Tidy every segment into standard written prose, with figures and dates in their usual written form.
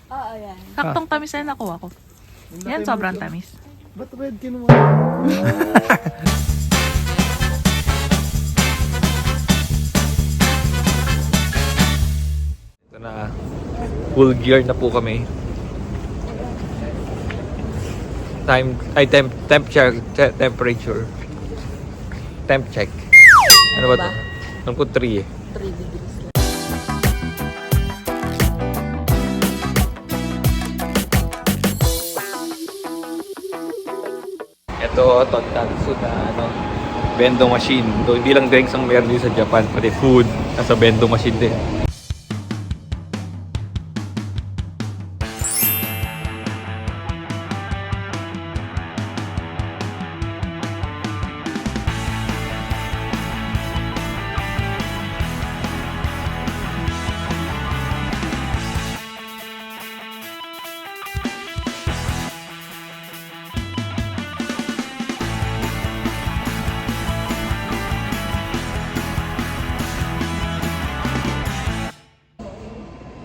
Oo, yan. Saktong tamis na nakuha ko. Yan, sobrang tamis. Ba't red kinuha? Ito na, full gear na po kami. Temperature. Temp check. Ano ba ito? Ano po 3 eh. 3 degrees lang. Ito, Tontatsu na bendo machine. So, hindi lang drinks ang meron dito sa Japan, pati food. Nasa bendo machine din.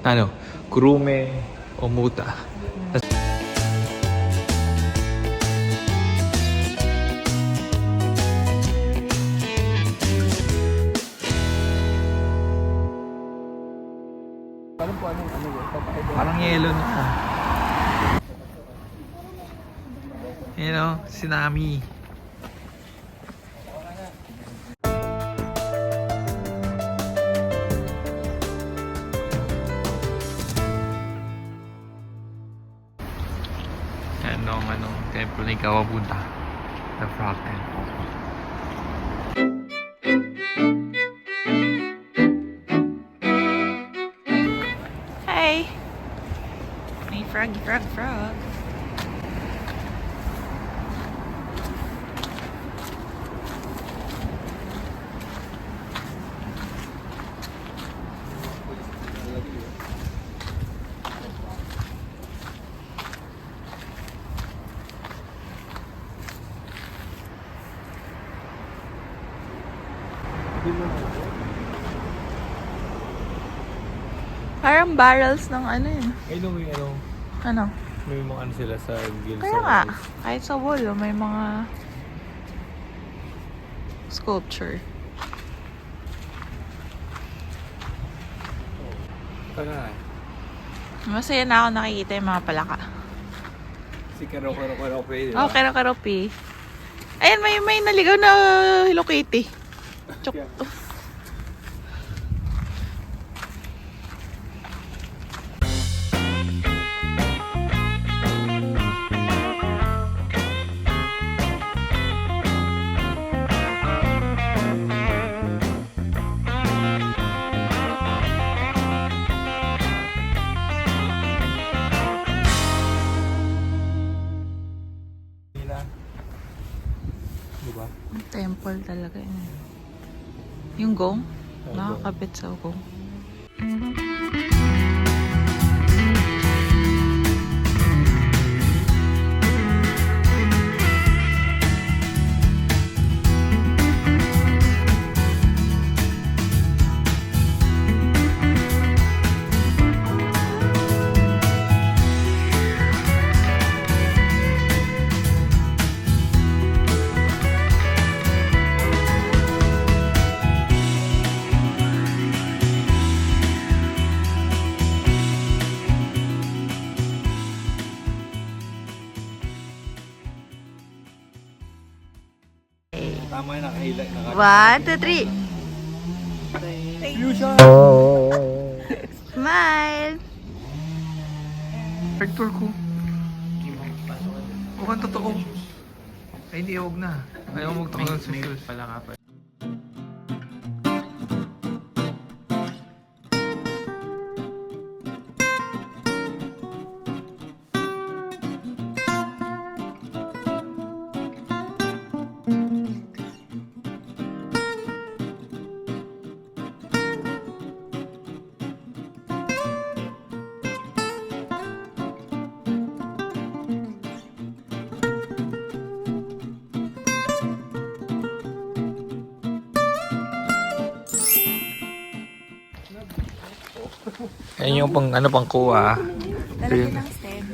Ano? Kurume Omuta. Parang yelo na. You know, tsunami. Anong temple ni Kawabuta. The Frog Temple. Hey! May frog. Parang barrels ng ano yun. Ay, no, may Ano? may mga ano sila sa gills. Kaya nga, kahit sa wall, may mga sculpture. Kaya Masaya na ako nakikita yung mga palaka. si Karo pwede. Oh, kero-keropi. Ayan, may naligaw na Hello Kitty. Chok. Diba? Temple talaga yun. Yung gong, nakakapit sa gong. Tama yung nakahila. 1, 2, 3. Fusion! Smile! Hector ko. Mukhang totoo. Ay, hindi, huwag na. Ayaw magtaka sa shoes. Pala ka pa. Yan yung pang kuha. Lalagyan ng stem.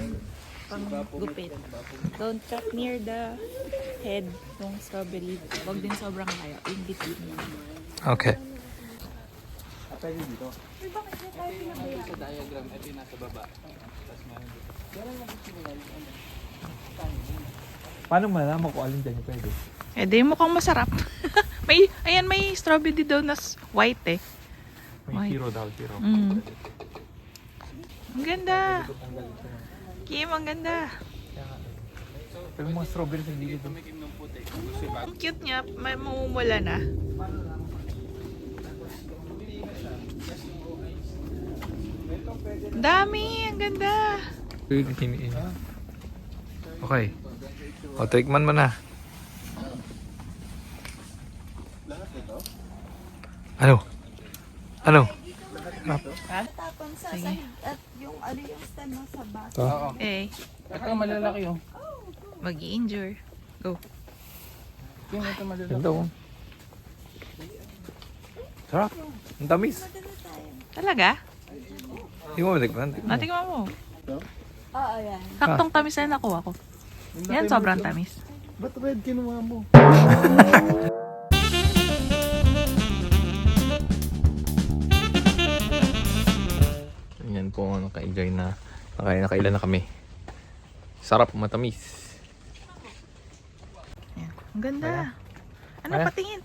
Pang gupit. Don't cut near the head ng strawberry. Huwag din sobrang layo. In between yan. Okay. Bakit na tayo pinabayaan? Sa diagram, ito yung nasa baba. Paano malaman kung alin dyan yung pwede? Eh, di mukhang masarap. may strawberry daw na white eh. May zero daw, zero. Ang ganda. Kim, ang ganda. Pero mga strawberries hindi dito. Ang cute niya. May mamumula na. Dami. Ang ganda. Okay. O, tikman mo na. Ano? Ano? Tapon sa sahig at yung ano yung stand mo sa baso. Ito. Eh, Ito malalaki oh. mag-i-injure. Go. Yung ito malalaki. Ganda oh. Sarap. Ang tamis. Talaga? Hindi mo matikman. Natingnan mo. Oo, yan. Saktong tamis na nakuha ko. Yan, sobrang tamis. Ba't red kinuha mo? Yan po, naka-enjoy na. Nakailan na kami. Sarap, matamis. Yan. Ang ganda. Ano, Kaya? patingin.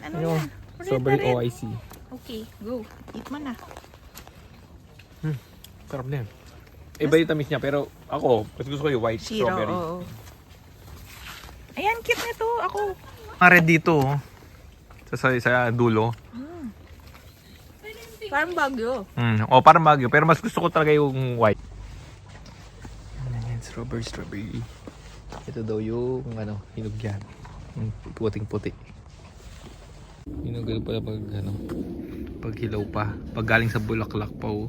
Ano Ayun. yan? Red Strawberry na red. OIC. Okay, go. Eat mo na. Sarap din. Iba yung tamis niya, pero ako, mas gusto ko yung white Zero, strawberry. oo. Ayan, cute nito. Ako. Mga red dito, oh. Sa dulo. Parang bagyo. O, parang bagyo. Pero mas gusto ko talaga yung white. Ayan, strawberry. Ito daw yung, hinog yan. Yung puting-puti. Hinog pala pag, pag hilaw pa. Pag galing sa bulaklak pa, oh.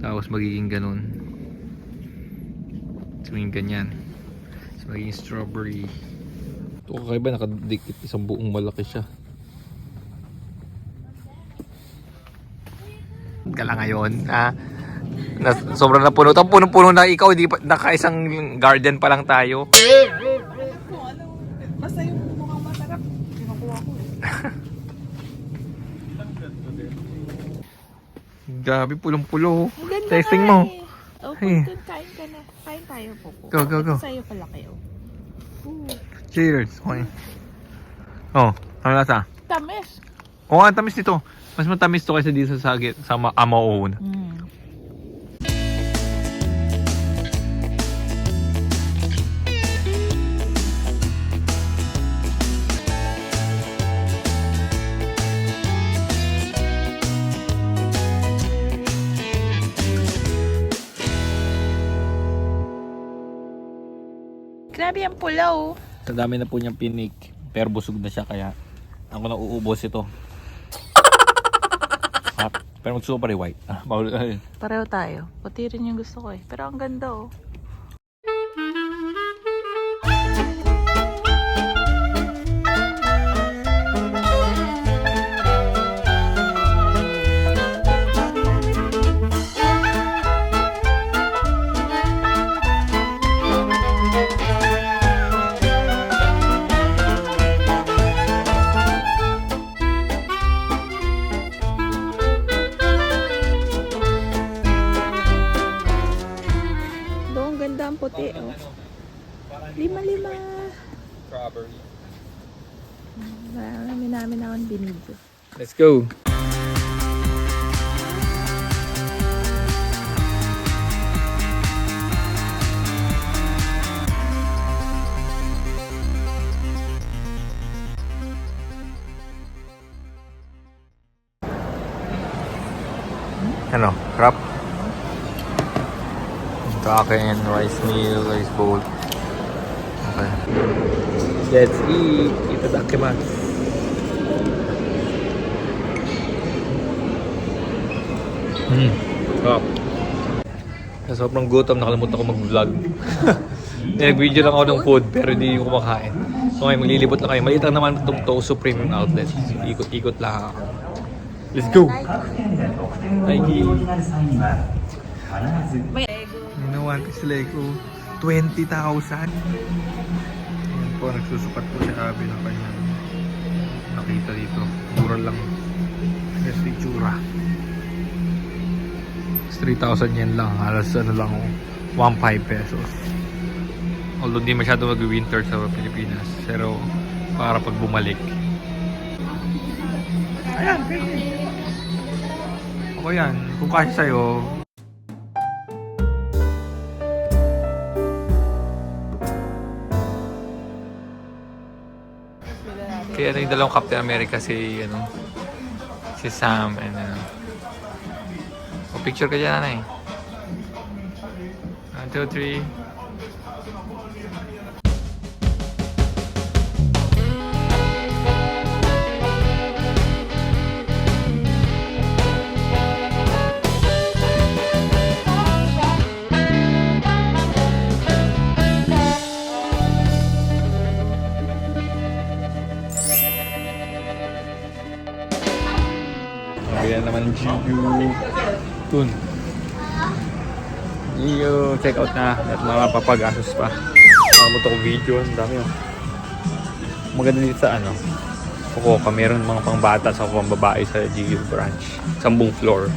Tapos magiging ganun. So, magiging ganyan. So, magiging strawberry. Ito kakaiba, nakadikit. Isang buong malaki siya. Kala ngayon, sobrang napuno. Ang punong-puno na ikaw, hindi pa, nakaisang garden pa lang tayo. Basta yung mukhang masarap. Kinukuha ko Grabe, pulong-pulo. Testing mo. Oh, Ay. dun, kain ka na. Kain tayo po. Go. Ito sa'yo palaki, oh. Cheers. Okay. Oh, ano lasa? Tamis. Oo, ang tamis nito. Mas matamis to kaysa dito sa Amaon. Grabe ang pulaw. Sa dami na po niyang pinik, pero busog na siya kaya ako na uubos ito. Pero magsuso pa rin white. Pareho tayo. Puti rin yung gusto ko eh. Pero ang ganda oh. Do, ang ganda ang puti oh. Lima. Strawberry. Marami namin akong binidyo. Let's go. Ano? Crab? Sa akin, rice meal, rice bowl. Okay. Let's eat. Itadakimasu. Sarap. Sa sobrang gutom, nakalimutan ko mag-vlog. Nag-video lang ako ng food, pero hindi yung kumakain. So ngayon, maglilibot lang kayo. Maliit lang naman itong Tosu Premium Outlet. So, ikot-ikot lang ako. Let's go! Nike! One piece Lego. 20,000. Ayan po, nagsusukat po si Abby ng kanyang nakita dito. Mura lang. Here's the tsura. 3,000 yen lang. Halos ano lang, 1.5 pesos. Although di masyado mag-winter sa Pilipinas. Pero para pag bumalik. Ayan, pwede. Ako yan. Kung kasi sa'yo, kaya yung dalawang Captain America si Sam and o picture ka dyan nanay. 1, 2, 3. Ayan naman Gio. Tun. Gio, check out na. At mapapag-asos pa. Ano to kong video. Ang dami oh. Maganda dito sa Fukuoka. Meron mga pangbata sa pambabae sa Gio branch. 10 floor.